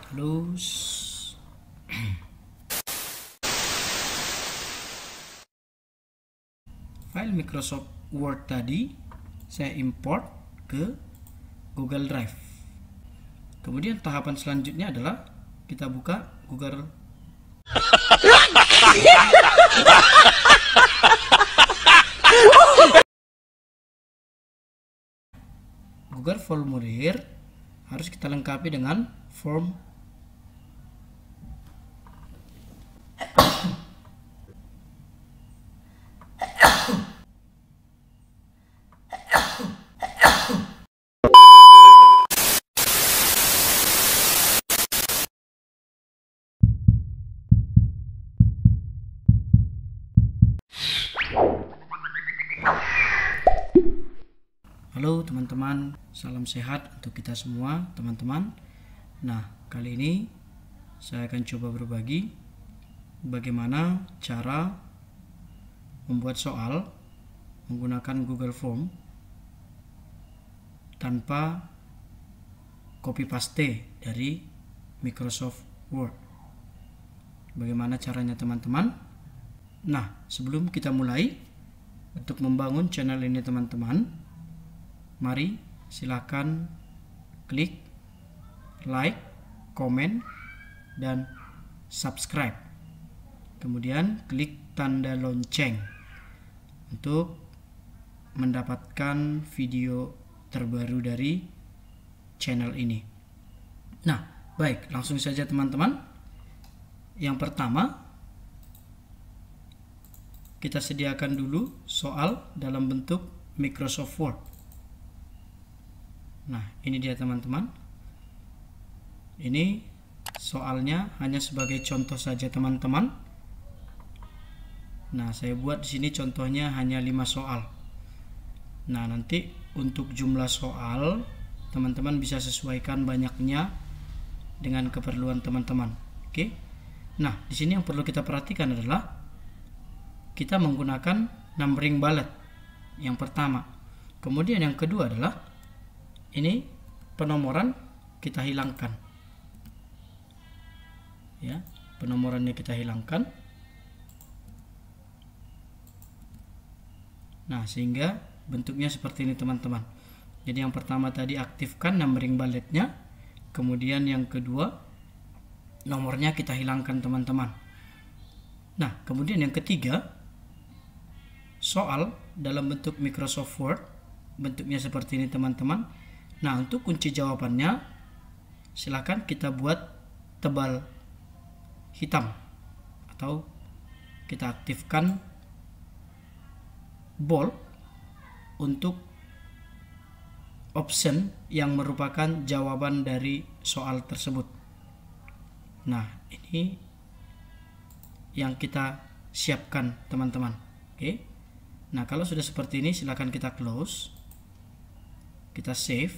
close. File Microsoft Word tadi saya import ke Google Drive. Kemudian tahapan selanjutnya adalah kita buka Google Formulir. Harus kita lengkapi dengan form Halo teman-teman, salam sehat untuk kita semua teman-teman. Nah, kali ini saya akan coba berbagi bagaimana cara membuat soal menggunakan Google Form tanpa copy paste dari Microsoft Word. Bagaimana caranya teman-teman? Nah, sebelum kita mulai untuk membangun channel ini teman-teman, mari silakan klik like, komen, dan subscribe. Kemudian klik tanda lonceng untuk mendapatkan video terbaru dari channel ini. Nah, baik, langsung saja teman-teman. Yang pertama, kita sediakan dulu soal dalam bentuk Microsoft Word. Nah, ini dia teman-teman. Ini soalnya hanya sebagai contoh saja teman-teman. Nah, saya buat di sini contohnya hanya 5 soal. Nah, nanti untuk jumlah soal teman-teman bisa sesuaikan banyaknya dengan keperluan teman-teman. Oke. Nah, di sini yang perlu kita perhatikan adalah kita menggunakan numbering bullet yang pertama. Kemudian yang kedua adalah ini penomoran kita hilangkan. Ya, penomorannya kita hilangkan. Nah, sehingga bentuknya seperti ini teman-teman. Jadi yang pertama tadi aktifkan numbering bulletnya, kemudian yang kedua nomornya kita hilangkan teman-teman. Nah, kemudian yang ketiga soal dalam bentuk Microsoft Word, bentuknya seperti ini teman-teman. Nah, untuk kunci jawabannya silakan kita buat tebal hitam atau kita aktifkan bold untuk option yang merupakan jawaban dari soal tersebut. Nah, ini yang kita siapkan teman-teman. Oke. Nah, kalau sudah seperti ini silakan kita close. Kita save.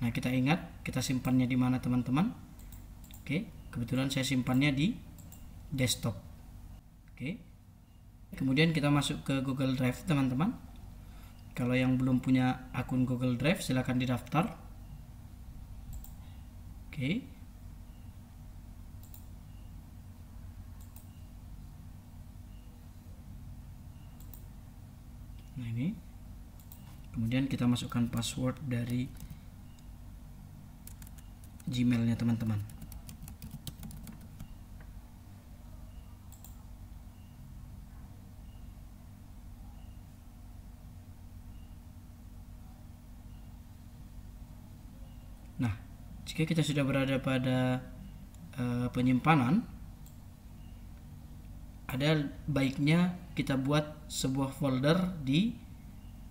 Nah, kita ingat kita simpannya di mana teman-teman? Oke, kebetulan saya simpannya di desktop. Oke. Kemudian kita masuk ke Google Drive teman-teman. Kalau yang belum punya akun Google Drive silakan didaftar. Oke. Nah, ini. Kemudian kita masukkan password dari Gmailnya teman-teman. Nah, jika kita sudah berada pada penyimpanan, ada baiknya kita buat sebuah folder di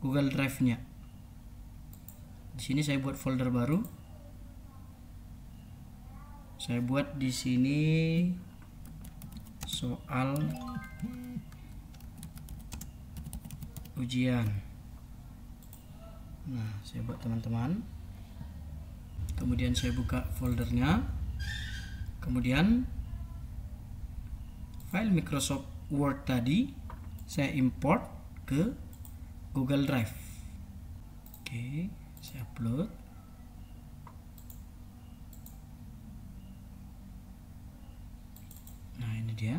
Google Drive-nya. Di sini saya buat folder baru. Saya buat di sini soal ujian. Nah, saya buat teman-teman. Kemudian saya buka foldernya. Kemudian file Microsoft Word tadi saya import ke Google Drive. Oke, saya upload. dia.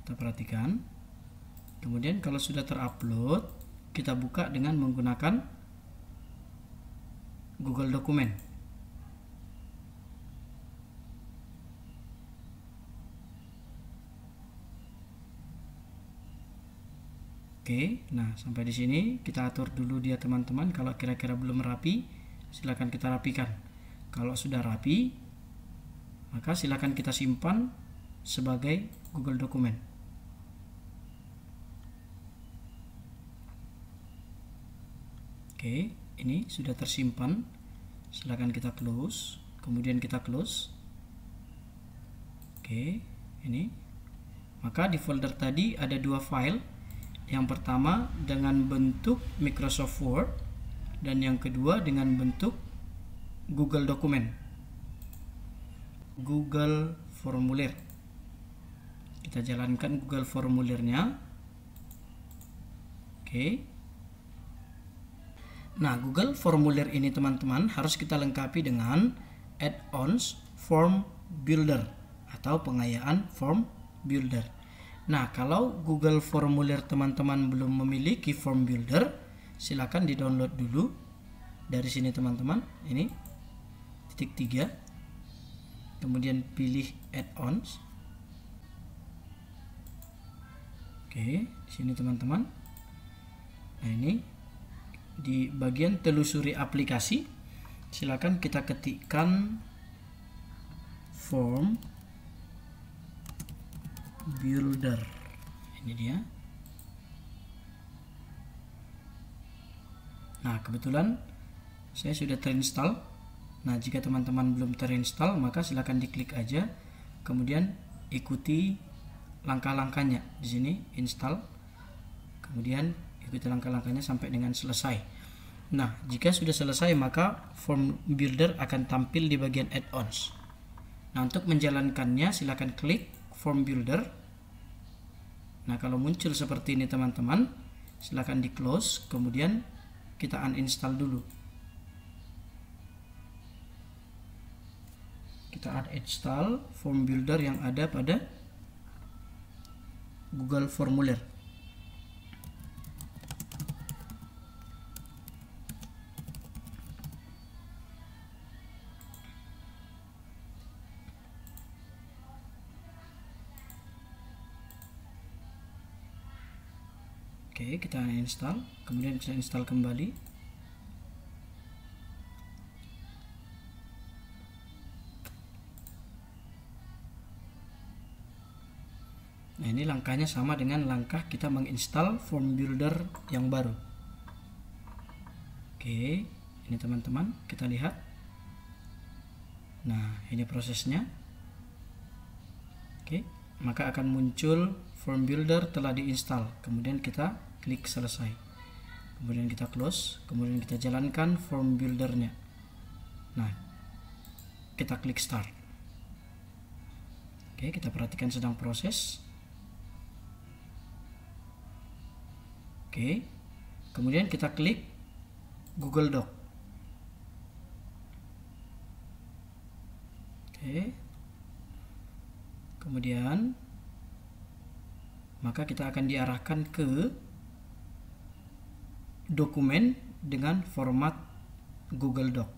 Kita perhatikan. Kemudian kalau sudah terupload, kita buka dengan menggunakan Google Dokumen. Oke, nah sampai di sini kita atur dulu dia teman-teman. Kalau kira-kira belum rapi, silakan kita rapikan. Kalau sudah rapi, maka silakan kita simpan sebagai Google Dokumen. Oke, ini sudah tersimpan. Silakan kita close, kemudian kita close. Oke, ini. Maka di folder tadi ada dua file. Yang pertama dengan bentuk Microsoft Word dan yang kedua dengan bentuk Google Dokumen, Google Formulir. Kita jalankan Google Formulirnya. Oke. Nah, Google Formulir ini teman-teman harus kita lengkapi dengan add-ons Form Builder atau pengayaan Form Builder. Nah, kalau Google Formulir teman-teman belum memiliki Form Builder, silakan di-download dulu dari sini teman-teman. Ini titik 3. Kemudian pilih add-ons. Oke, di sini teman-teman. Nah, ini di bagian telusuri aplikasi, silakan kita ketikkan Form Builder. Ini dia. Nah, kebetulan saya sudah terinstall. Nah, jika teman-teman belum terinstall, maka silakan diklik aja, kemudian ikuti langkah-langkahnya di sini, install. Kemudian ikuti langkah-langkahnya sampai dengan selesai. Nah, jika sudah selesai, maka Form Builder akan tampil di bagian add-ons. Nah, untuk menjalankannya silakan klik Form Builder. Nah, kalau muncul seperti ini teman-teman, silakan di close, kemudian kita uninstall dulu. Kita uninstall Form Builder yang ada pada Google Formulir. Oke, kita install, kemudian kita install kembali. Nah, ini langkahnya sama dengan langkah kita menginstal Form Builder yang baru. Oke, ini teman-teman, kita lihat. Nah, ini prosesnya. Oke, maka akan muncul Form Builder telah diinstal. Kemudian kita klik selesai. Kemudian kita close, kemudian kita jalankan Form Buildernya. Nah, kita klik start. Oke, kita perhatikan sedang proses. Oke, kemudian kita klik Google Doc. Oke, kemudian maka kita akan diarahkan ke dokumen dengan format Google Doc.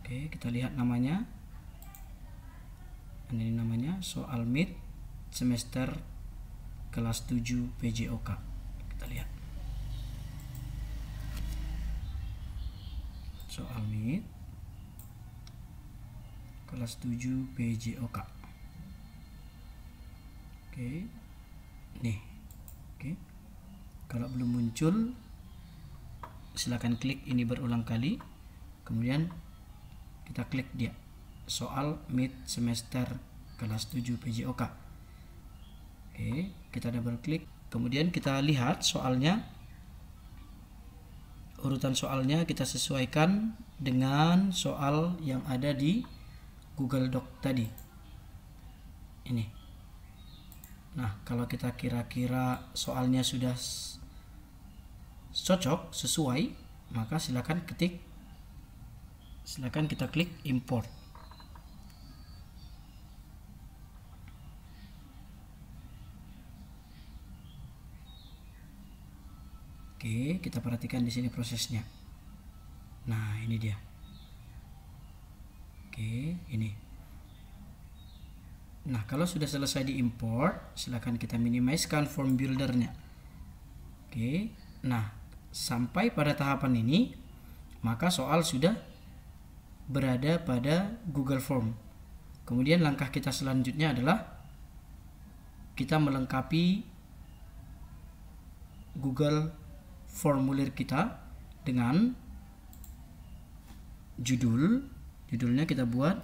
Oke, kita lihat namanya. Ini namanya soal MIT semester kelas 7 PJOK. Kita lihat. Soal MIT kelas 7 PJOK. Oke. Nih. Oke. Kalau belum muncul, silakan klik ini berulang kali. Kemudian kita klik dia. Soal MIT semester kelas 7 PJOK. Oke, kita double klik. Kemudian kita lihat soalnya. Urutan soalnya kita sesuaikan dengan soal yang ada di Google Doc tadi. Ini. Nah, kalau kita kira-kira soalnya sudah cocok, sesuai, maka silakan ketik silakan kita klik import. Oke, kita perhatikan di sini prosesnya. Nah, ini dia. Oke, ini. Nah, kalau sudah selesai diimport, silakan kita minimizekan form buildernya. Oke. Nah, sampai pada tahapan ini, maka soal sudah berada pada Google Form. Kemudian langkah kita selanjutnya adalah kita melengkapi Google formulir kita dengan judulnya kita buat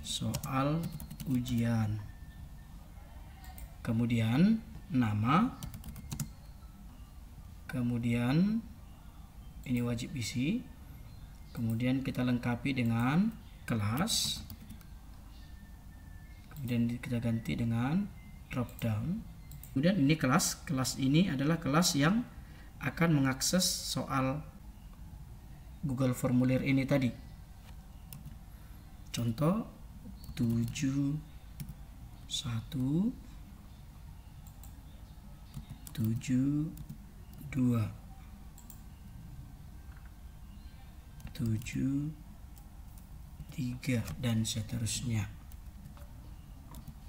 soal ujian, kemudian nama, kemudian ini wajib isi, kemudian kita lengkapi dengan kelas, kemudian kita ganti dengan drop down. Kemudian ini kelas ini adalah kelas yang akan mengakses soal Google formulir ini tadi. Contoh 71 72 73 dan seterusnya.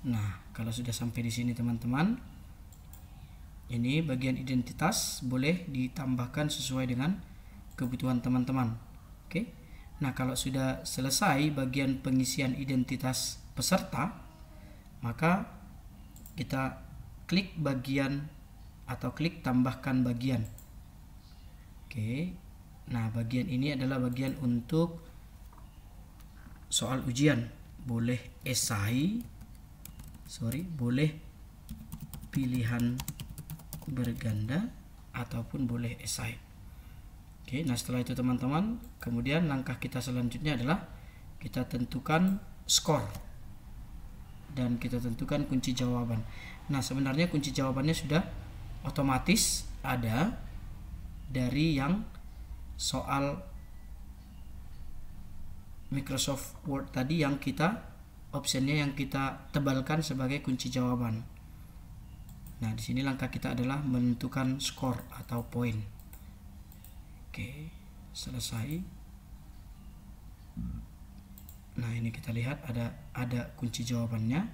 Nah, kalau sudah sampai di sini teman-teman, ini bagian identitas boleh ditambahkan sesuai dengan kebutuhan teman-teman. Oke. Nah, kalau sudah selesai bagian pengisian identitas peserta, maka kita klik bagian atau klik tambahkan bagian. Oke. Nah, bagian ini adalah bagian untuk soal ujian. Boleh boleh pilihan berganda ataupun boleh esai. Oke, nah setelah itu teman-teman, kemudian langkah kita selanjutnya adalah kita tentukan skor dan kita tentukan kunci jawaban. Nah, sebenarnya kunci jawabannya sudah otomatis ada dari yang soal Microsoft Word tadi, yang kita optionnya yang kita tebalkan sebagai kunci jawaban. Nah, di sini langkah kita adalah menentukan skor atau poin. Oke, selesai. Nah, ini kita lihat ada kunci jawabannya.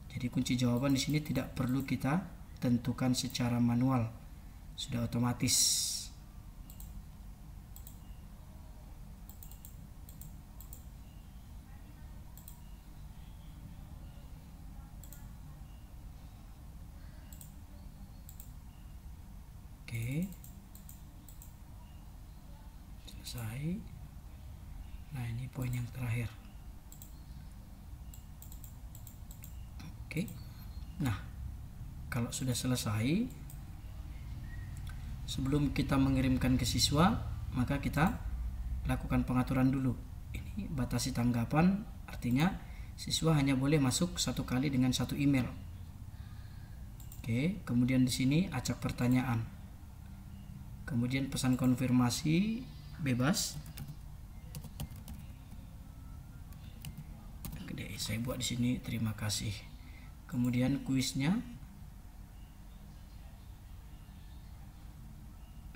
Jadi kunci jawaban di sini tidak perlu kita tentukan secara manual, sudah otomatis. Oke, selesai. Nah, ini poin yang terakhir. Oke. Nah, kalau sudah selesai, sebelum kita mengirimkan ke siswa, maka kita lakukan pengaturan dulu. Ini batasi tanggapan, artinya siswa hanya boleh masuk satu kali dengan satu email. Oke, kemudian di sini acak pertanyaan. Kemudian pesan konfirmasi bebas. Oke, saya buat di sini terima kasih. Kemudian kuisnya.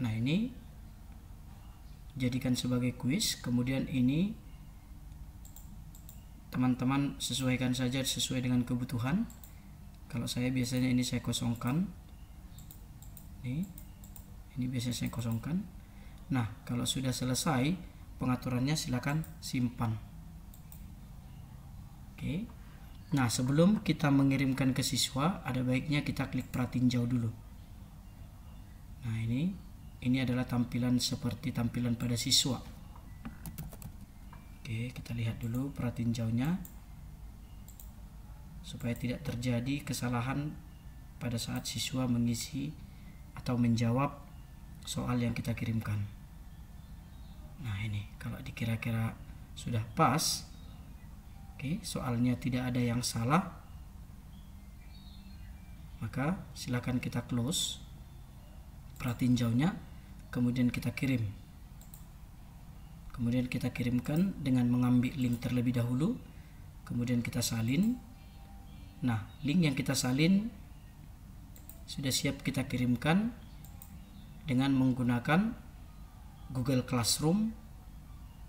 Nah, ini jadikan sebagai kuis. Kemudian ini teman-teman sesuaikan saja sesuai dengan kebutuhan. Kalau saya biasanya ini saya kosongkan. Ini biasanya saya kosongkan. Nah, kalau sudah selesai pengaturannya, silakan simpan. Oke. Nah, sebelum kita mengirimkan ke siswa, ada baiknya kita klik pratinjau dulu. Nah, ini adalah tampilan seperti tampilan pada siswa. Oke, kita lihat dulu pratinjaunya supaya tidak terjadi kesalahan pada saat siswa mengisi atau menjawab soal yang kita kirimkan. Nah, ini kalau dikira-kira sudah pas, oke, soalnya tidak ada yang salah, maka silakan kita close pratinjaunya, kemudian kita kirim. kemudian kita kirimkan dengan mengambil link terlebih dahulu, kemudian kita salin. Nah, link yang kita salin sudah siap kita kirimkan dengan menggunakan Google Classroom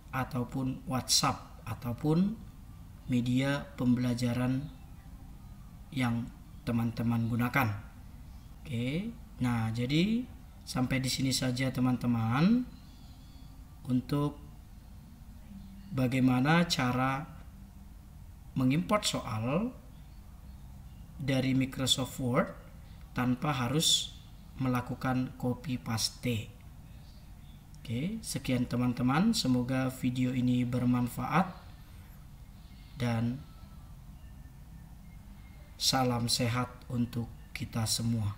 ataupun WhatsApp ataupun media pembelajaran yang teman-teman gunakan. Oke. Nah, jadi sampai di sini saja teman-teman untuk bagaimana cara mengimport soal dari Microsoft Word tanpa harus melakukan copy paste. Oke, sekian teman-teman, semoga video ini bermanfaat dan salam sehat untuk kita semua.